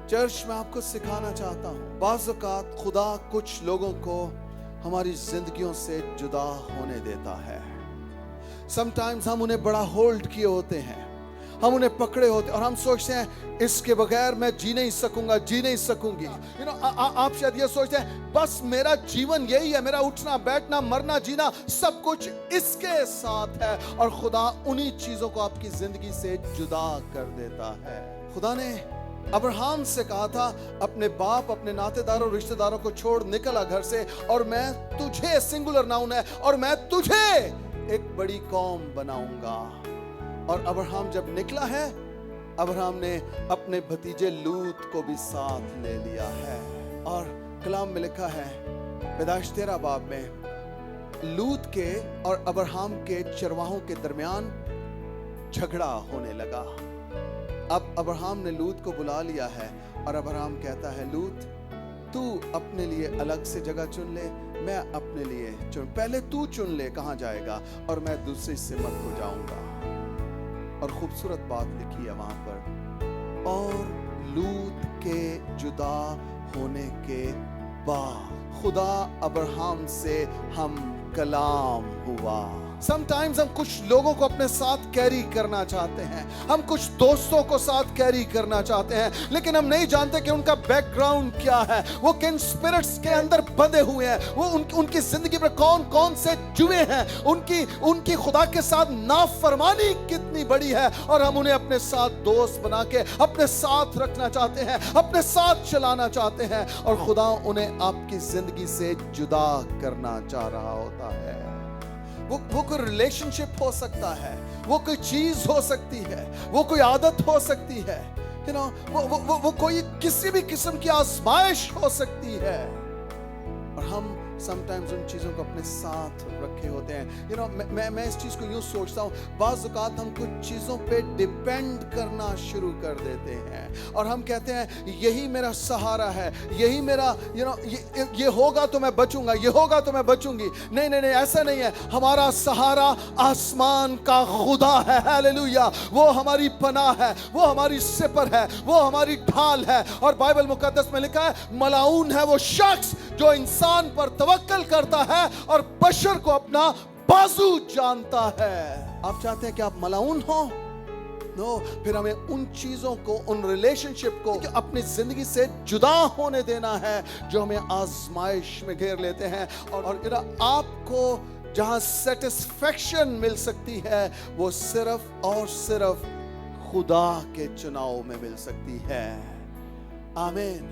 Church में आपको सिखाना चाहता हूँ, बाज़ औक़ात खुदा कुछ लोगों को हमारी जिंदगियों से जुदा होने देता है। समटाइम्स हम उन्हें बड़ा होल्ड किए होते हैं, हम उन्हें पकड़े होते और हम सोचते हैं इसके बगैर मैं जी नहीं सकूंगा, जी नहीं सकूंगी। आप शायद ये सोचते हैं बस मेरा जीवन यही है, मेरा उठना बैठना मरना जीना सब कुछ इसके साथ है, और खुदा उन्हीं चीजों को आपकी जिंदगी से जुदा कर देता है। खुदा ने अब्राहम से कहा था अपने बाप अपने नातेदारों रिश्तेदारों को छोड़ निकला घर से, और मैं तुझे, सिंगुलर नाउन है, और मैं तुझे एक बड़ी कौम बनाऊंगा। और अब्राहम जब निकला है, अब्राहम ने अपने भतीजे लूत को भी साथ ले लिया है। और कलाम में लिखा है पैदाइश 13 बाब में, लूत के और अब्राहम के चरवाहों के दरमियान झगड़ा होने लगा। अब अब्राहम ने लूत को बुला लिया है और अब्राहम कहता है लूत तू अपने लिए अलग से जगह चुन ले, मैं अपने लिए पहले तू चुन ले कहाँ जाएगा, और मैं दूसरी से मत हो जाऊंगा। और खूबसूरत बात लिखी है वहां पर, और लूत के जुदा होने के बाद खुदा अब्राहम से हम कलाम हुआ। समटाइम्स हम कुछ लोगों को अपने साथ कैरी करना चाहते हैं, हम कुछ दोस्तों को साथ कैरी करना चाहते हैं, लेकिन हम नहीं जानते कि उनका बैकग्राउंड क्या है, वो किन स्पिरिट्स के अंदर बंधे हुए हैं, वो उनकी जिंदगी पर कौन कौन से जुए हैं, उनकी खुदा के साथ नाफरमानी कितनी बड़ी है, और हम उन्हें अपने साथ दोस्त बना के अपने साथ रखना चाहते हैं, अपने साथ चलाना चाहते हैं, और खुदा उन्हें आपकी जिंदगी से जुदा करना चाह रहा होता है। वो कोई रिलेशनशिप हो सकता है, वो कोई चीज हो सकती है, वो कोई आदत हो सकती है, वो कोई किसी भी किस्म की आजमाइश हो सकती है, और हम समटाइम्स उन चीजों को अपने साथ रखे होते हैं। मैं इस चीज को यूं सोचता हूँ, बाज़ औक़ात हम कुछ चीजों पे डिपेंड करना शुरू कर देते हैं, और हम कहते हैं यही मेरा सहारा है, यही मेरा ये होगा तो मैं बचूंगा, ये होगा तो मैं बचूंगी। नहीं नहीं नहीं, ऐसा नहीं है। हमारा सहारा आसमान का खुदा है, हालेलुया। वो हमारी पनाह है, वो हमारी सिपर है, वो हमारी ढाल है। और बाइबल मुकद्दस में लिखा है मलाऊन है वो शख्स जो इंसान पर तवक्कल करता है और बशर को अपना बाजू जानता है। आप चाहते हैं कि आप मलाऊन हो? नो, फिर हमें उन चीजों को, उन रिलेशनशिप को अपनी जिंदगी से जुदा होने देना है जो हमें आजमाइश में घेर लेते हैं, और आपको जहां सेटिस्फेक्शन मिल सकती है वो सिर्फ और सिर्फ खुदा के चुनाव में मिल सकती है। आमीन।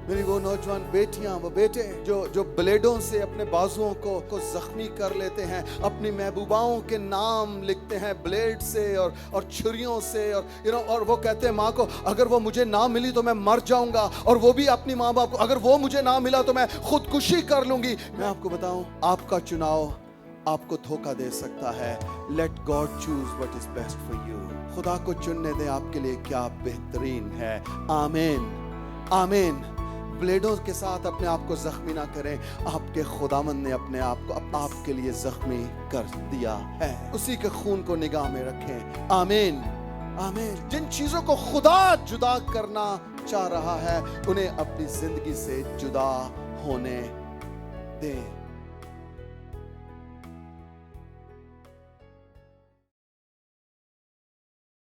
मेरी वो नौजवान बेटियां, वो बेटे जो ब्लेडों से अपने बाजुओं को जख्मी कर लेते हैं, अपनी महबूबाओं के नाम लिखते हैं ब्लेड से और छुरियों से, और वो कहते हैं माँ को अगर वो मुझे ना मिली तो मैं मर जाऊंगा, और वो भी अपनी माँ बाप को अगर वो मुझे ना मिला तो मैं खुदकुशी कर लूंगी। मैं आपको बताऊं, आपका चुनाव आपको धोखा दे सकता है। Let God choose what is best for you. खुदा को चुनने दें आपके लिए क्या बेहतरीन है। आमीन आमीन। ब्लेडों के साथ अपने आप को जख्मी ना करें, आपके खुदावंद ने अपने आप को आपके लिए जख्मी कर दिया है, उसी के खून को निगाह में रखें। आमीन आमीन। जिन चीजों को खुदा जुदा करना चाह रहा है उन्हें अपनी जिंदगी से जुदा होने दें।